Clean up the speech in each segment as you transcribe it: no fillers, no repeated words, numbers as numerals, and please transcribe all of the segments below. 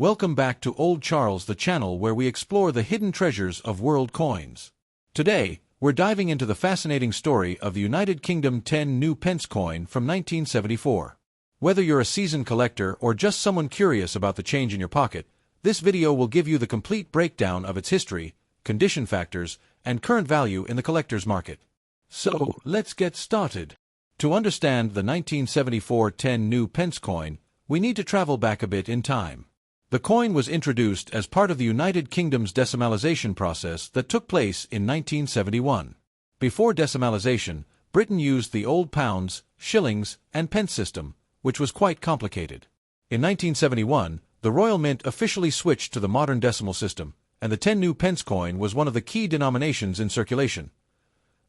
Welcome back to Old Charles, the channel where we explore the hidden treasures of world coins. Today, we're diving into the fascinating story of the United Kingdom 10 new pence coin from 1974. Whether you're a seasoned collector or just someone curious about the change in your pocket, this video will give you the complete breakdown of its history, condition factors, and current value in the collector's market. So, let's get started. To understand the 1974 10 new pence coin, we need to travel back a bit in time. The coin was introduced as part of the United Kingdom's decimalisation process that took place in 1971. Before decimalisation, Britain used the old pounds, shillings, and pence system, which was quite complicated. In 1971, the Royal Mint officially switched to the modern decimal system, and the 10 new pence coin was one of the key denominations in circulation.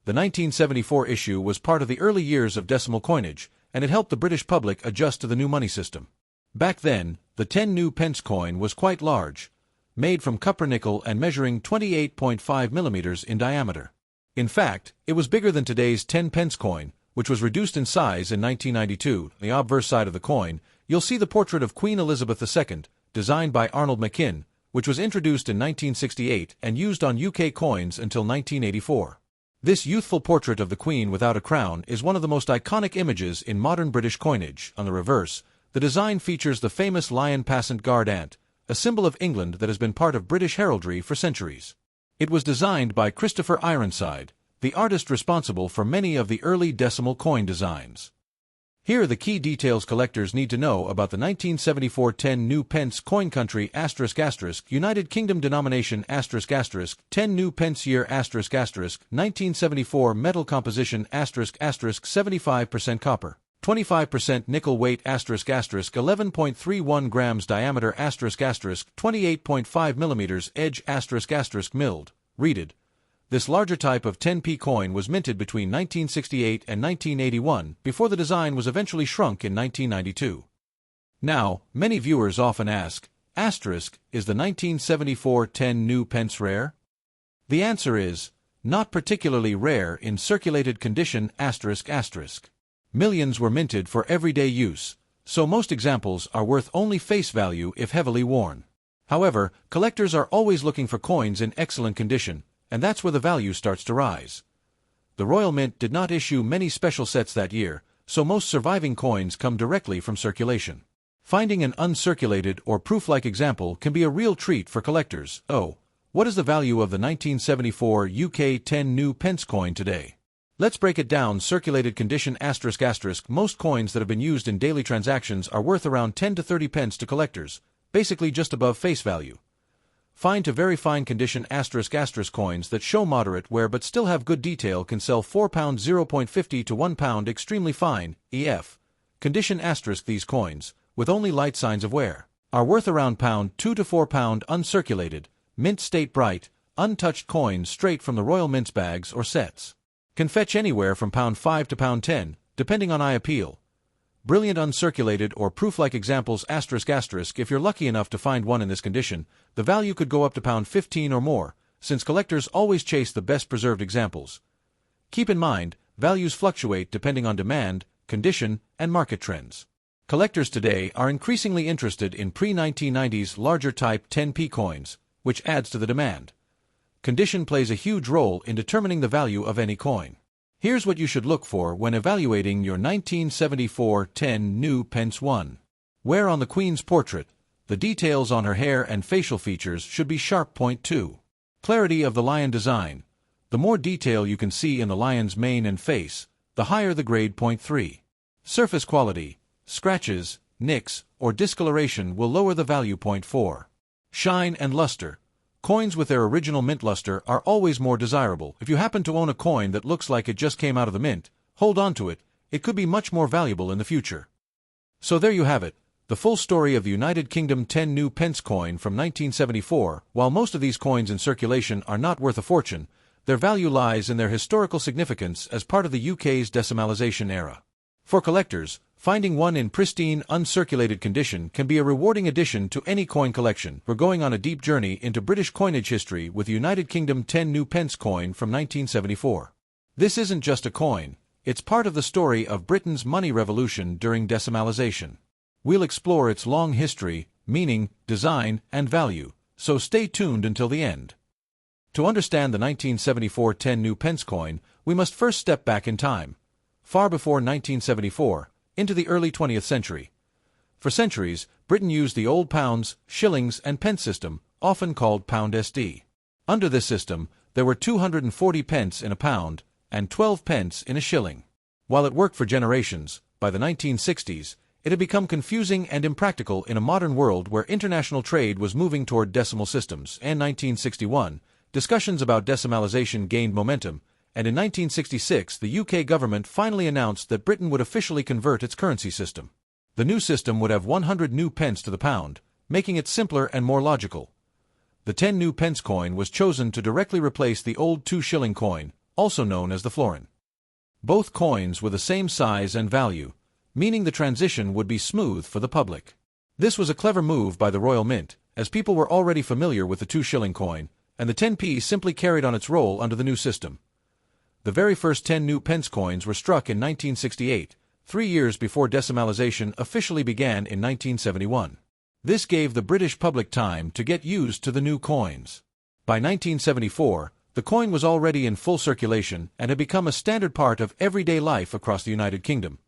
The 1974 issue was part of the early years of decimal coinage, and it helped the British public adjust to the new money system. Back then, the 10 new pence coin was quite large, made from copper nickel and measuring 28.5 millimeters in diameter. In fact, it was bigger than today's 10 pence coin, which was reduced in size in 1992. On the obverse side of the coin, you'll see the portrait of Queen Elizabeth II, designed by Arnold Machin, which was introduced in 1968 and used on UK coins until 1984. This youthful portrait of the Queen without a crown is one of the most iconic images in modern British coinage. On the reverse, the design features the famous lion passant guard ant, a symbol of England that has been part of British heraldry for centuries. It was designed by Christopher Ironside, the artist responsible for many of the early decimal coin designs. Here are the key details collectors need to know about the 1974 10 new pence coin. Country ***, United Kingdom denomination ***, 10 new pence year ***, 1974 metal composition ***, 75% copper. 25% nickel weight ***, 11.31 grams diameter ***, 28.5 millimeters edge ***, milled, reeded. This larger type of 10p coin was minted between 1968 and 1981 before the design was eventually shrunk in 1992. Now, many viewers often ask, is the 1974 10 new pence rare? The answer is, not particularly rare in circulated condition ***. Millions were minted for everyday use, so most examples are worth only face value if heavily worn. However, collectors are always looking for coins in excellent condition, and that's where the value starts to rise. The Royal Mint did not issue many special sets that year, so most surviving coins come directly from circulation. Finding an uncirculated or proof-like example can be a real treat for collectors. What is the value of the 1974 UK 10 new pence coin today? Let's break it down. Circulated condition ***. Most coins that have been used in daily transactions are worth around 10 to 30 pence to collectors, basically just above face value. Fine to very fine condition ***, coins that show moderate wear but still have good detail can sell £4 0.50 to £1 extremely fine, EF. Condition ***. These coins, with only light signs of wear, are worth around £2 to £4 uncirculated, mint state bright, untouched coins straight from the Royal Mint's bags or sets. Can fetch anywhere from £5 to £10, depending on eye appeal. Brilliant uncirculated or proof-like examples ***. If you're lucky enough to find one in this condition, the value could go up to £15 or more, since collectors always chase the best preserved examples. Keep in mind, values fluctuate depending on demand, condition, and market trends. Collectors today are increasingly interested in pre-1990s larger type 10p coins, which adds to the demand. Condition plays a huge role in determining the value of any coin. Here's what you should look for when evaluating your 1974 10 new pence 1. Wear on the Queen's portrait. The details on her hair and facial features should be sharp. Point 2. Clarity of the lion design. The more detail you can see in the lion's mane and face, the higher the grade. Point 3. Surface quality. Scratches, nicks, or discoloration will lower the value. Point 4. Shine and luster. Coins with their original mint luster are always more desirable. If you happen to own a coin that looks like it just came out of the mint, hold on to it. It could be much more valuable in the future. So there you have it, the full story of the United Kingdom 10 new pence coin from 1974. While most of these coins in circulation are not worth a fortune, their value lies in their historical significance as part of the UK's decimalisation era. For collectors, finding one in pristine, uncirculated condition can be a rewarding addition to any coin collection. We're going on a deep journey into British coinage history with the United Kingdom 10 new pence coin from 1974. This isn't just a coin, it's part of the story of Britain's money revolution during decimalisation. We'll explore its long history, meaning, design, and value, so stay tuned until the end. To understand the 1974 10 new pence coin, we must first step back in time, far before 1974, into the early 20th century. For centuries, Britain used the old pounds, shillings, and pence system, often called pound SD. Under this system, there were 240 pence in a pound and 12 pence in a shilling. While it worked for generations, by the 1960s, it had become confusing and impractical in a modern world where international trade was moving toward decimal systems. In 1961, discussions about decimalisation gained momentum, and in 1966 the UK government finally announced that Britain would officially convert its currency system. The new system would have 100 new pence to the pound, making it simpler and more logical. The 10 new pence coin was chosen to directly replace the old 2-shilling coin, also known as the florin. Both coins were the same size and value, meaning the transition would be smooth for the public. This was a clever move by the Royal Mint, as people were already familiar with the 2-shilling coin, and the 10p simply carried on its role under the new system. The very first 10 new pence coins were struck in 1968, 3 years before decimalisation officially began in 1971. This gave the British public time to get used to the new coins. By 1974, the coin was already in full circulation and had become a standard part of everyday life across the United Kingdom.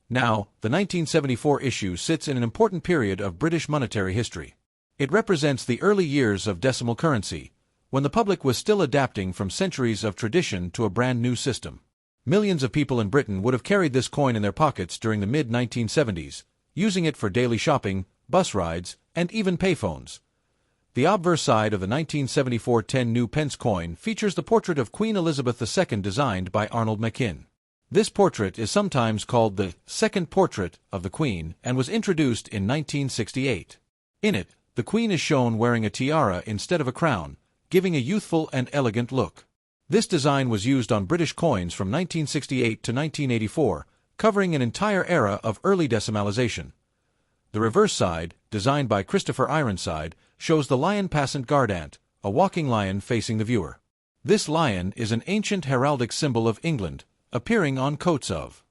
Now, the 1974 issue sits in an important period of British monetary history. It represents the early years of decimal currency, when the public was still adapting from centuries of tradition to a brand new system. Millions of people in Britain would have carried this coin in their pockets during the mid-1970s, using it for daily shopping, bus rides, and even payphones. The obverse side of the 1974 10 new pence coin features the portrait of Queen Elizabeth II designed by Arnold Machin. This portrait is sometimes called the second portrait of the Queen and was introduced in 1968. In it, the Queen is shown wearing a tiara instead of a crown, giving a youthful and elegant look. This design was used on British coins from 1968 to 1984, covering an entire era of early decimalisation. The reverse side, designed by Christopher Ironside, shows the lion passant guardant, a walking lion facing the viewer. This lion is an ancient heraldic symbol of England, appearing on coats of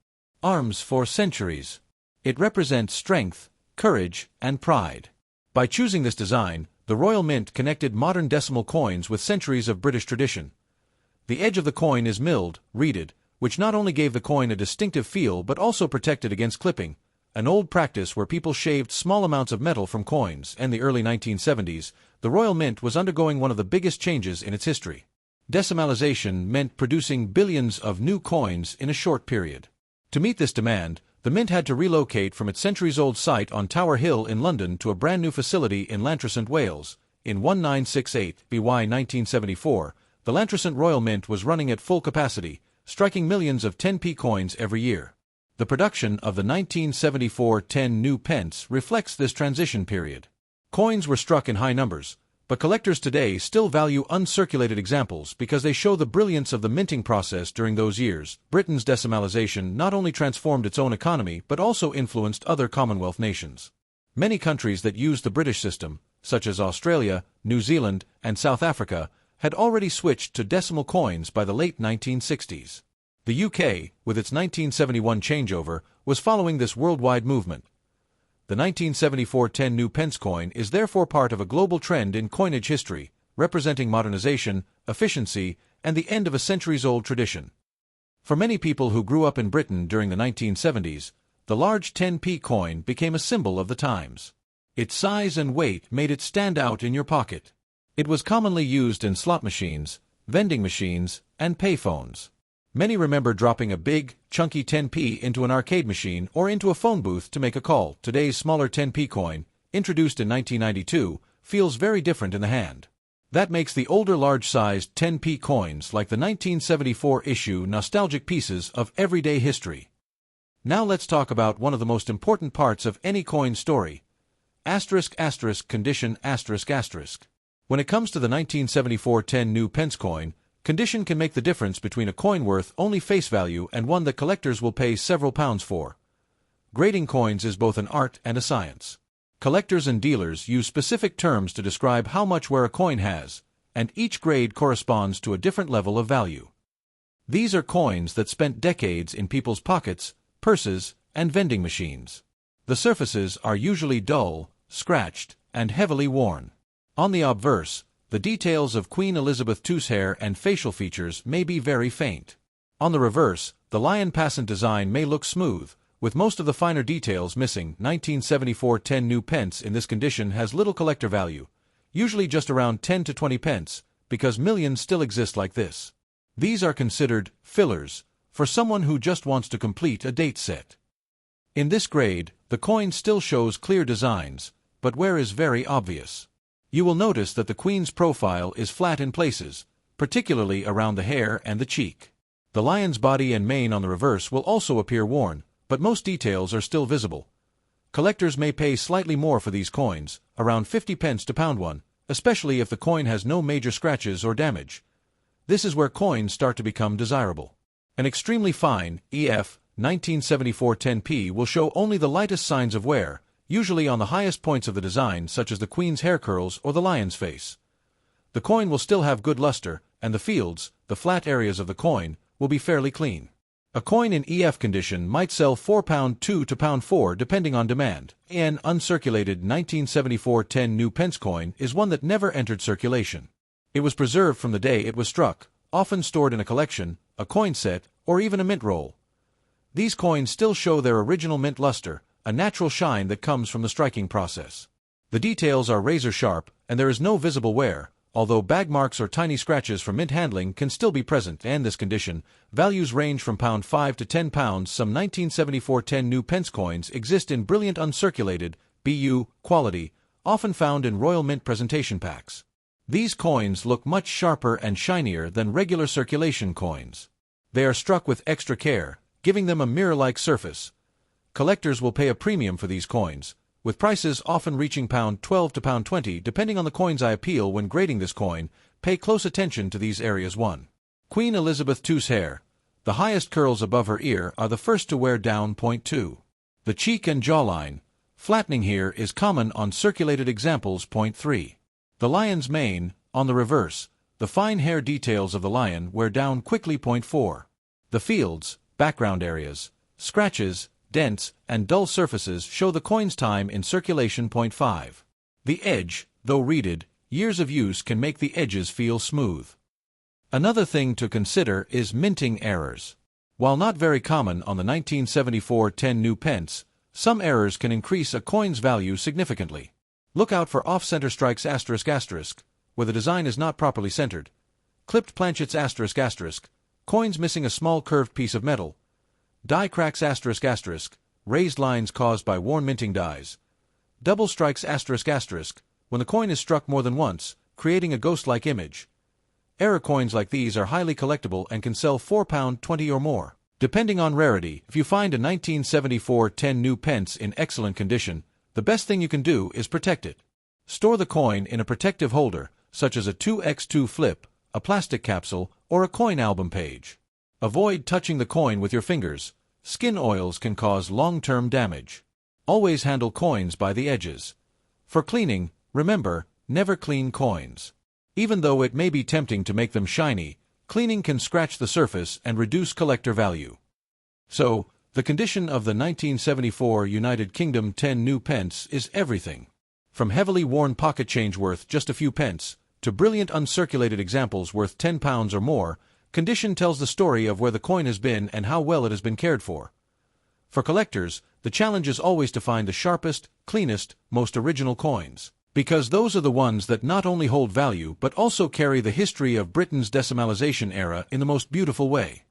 arms for centuries. It represents strength, courage, and pride. By choosing this design, the Royal Mint connected modern decimal coins with centuries of British tradition. The edge of the coin is milled, reeded, which not only gave the coin a distinctive feel but also protected against clipping, an old practice where people shaved small amounts of metal from coins. In the early 1970s, the Royal Mint was undergoing one of the biggest changes in its history. Decimalisation meant producing billions of new coins in a short period. To meet this demand, the Mint had to relocate from its centuries-old site on Tower Hill in London to a brand new facility in Llantrisant, Wales. In 1968 BY 1974, the Llantrisant Royal Mint was running at full capacity, striking millions of 10p coins every year. The production of the 1974 10 new pence reflects this transition period. Coins were struck in high numbers, but collectors today still value uncirculated examples because they show the brilliance of the minting process during those years. Britain's decimalisation not only transformed its own economy but also influenced other Commonwealth nations. Many countries that used the British system, such as Australia, New Zealand, and South Africa, had already switched to decimal coins by the late 1960s. The UK, with its 1971 changeover, was following this worldwide movement. The 1974 10 new pence coin is therefore part of a global trend in coinage history, representing modernization, efficiency, and the end of a centuries-old tradition. For many people who grew up in Britain during the 1970s, the large 10p coin became a symbol of the times. Its size and weight made it stand out in your pocket. It was commonly used in slot machines, vending machines, and payphones. Many remember dropping a big, chunky 10p into an arcade machine or into a phone booth to make a call. Today's smaller 10p coin, introduced in 1992, feels very different in the hand. That makes the older large-sized 10p coins like the 1974 issue nostalgic pieces of everyday history. Now let's talk about one of the most important parts of any coin story. Condition. When it comes to the 1974 10 new pence coin, condition can make the difference between a coin worth only face value and one that collectors will pay several pounds for. Grading coins is both an art and a science. Collectors and dealers use specific terms to describe how much wear a coin has, and each grade corresponds to a different level of value. These are coins that spent decades in people's pockets, purses, and vending machines. The surfaces are usually dull, scratched, and heavily worn. On the obverse, the details of Queen Elizabeth II's hair and facial features may be very faint. On the reverse, the lion passant design may look smooth, with most of the finer details missing. 1974 10 new pence in this condition has little collector value, usually just around 10 to 20 pence, because millions still exist like this. These are considered fillers for someone who just wants to complete a date set. In this grade, the coin still shows clear designs, but wear is very obvious. You will notice that the Queen's profile is flat in places, particularly around the hair and the cheek. The lion's body and mane on the reverse will also appear worn, but most details are still visible. Collectors may pay slightly more for these coins, around 50 pence to £1, especially if the coin has no major scratches or damage. This is where coins start to become desirable. An extremely fine, EF, 1974 10p will show only the lightest signs of wear, usually on the highest points of the design such as the Queen's hair curls or the lion's face. The coin will still have good luster, and the fields, the flat areas of the coin, will be fairly clean. A coin in EF condition might sell £4.2 to £4 depending on demand. An uncirculated 1974 10 new pence coin is one that never entered circulation. It was preserved from the day it was struck, often stored in a collection, a coin set, or even a mint roll. These coins still show their original mint luster, a natural shine that comes from the striking process. The details are razor sharp, and there is no visible wear, although bag marks or tiny scratches from mint handling can still be present. And this condition, values range from £5 to £10. Some 1974 10 new pence coins exist in brilliant uncirculated, BU, quality, often found in Royal Mint presentation packs. These coins look much sharper and shinier than regular circulation coins. They are struck with extra care, giving them a mirror-like surface. Collectors will pay a premium for these coins, with prices often reaching £12 to £20 depending on the coin's eye appeal. When grading this coin, pay close attention to these areas. 1. Queen Elizabeth II's hair. The highest curls above her ear are the first to wear down. 2. The cheek and jawline. Flattening here is common on circulated examples. 3. The lion's mane. On the reverse, the fine hair details of the lion wear down quickly. 4. The fields, background areas, scratches, dents, and dull surfaces show the coin's time in circulation. 5. The edge, though reeded, years of use can make the edges feel smooth. Another thing to consider is minting errors. While not very common on the 1974 10 new pence, some errors can increase a coin's value significantly. Look out for off-center strikes ***, where the design is not properly centered, clipped planchets ***, coins missing a small curved piece of metal, die cracks ***, raised lines caused by worn minting dies, double strikes ***, when the coin is struck more than once, creating a ghost-like image. Error coins like these are highly collectible and can sell £4.20 or more. Depending on rarity, if you find a 1974 10 new pence in excellent condition, the best thing you can do is protect it. Store the coin in a protective holder, such as a 2x2 flip, a plastic capsule, or a coin album page. Avoid touching the coin with your fingers. Skin oils can cause long-term damage. Always handle coins by the edges. For cleaning, remember, never clean coins. Even though it may be tempting to make them shiny, cleaning can scratch the surface and reduce collector value. So, the condition of the 1974 United Kingdom 10 new pence is everything. From heavily worn pocket change worth just a few pence, to brilliant uncirculated examples worth £10 or more, condition tells the story of where the coin has been and how well it has been cared for. For collectors, the challenge is always to find the sharpest, cleanest, most original coins, because those are the ones that not only hold value but also carry the history of Britain's decimalisation era in the most beautiful way.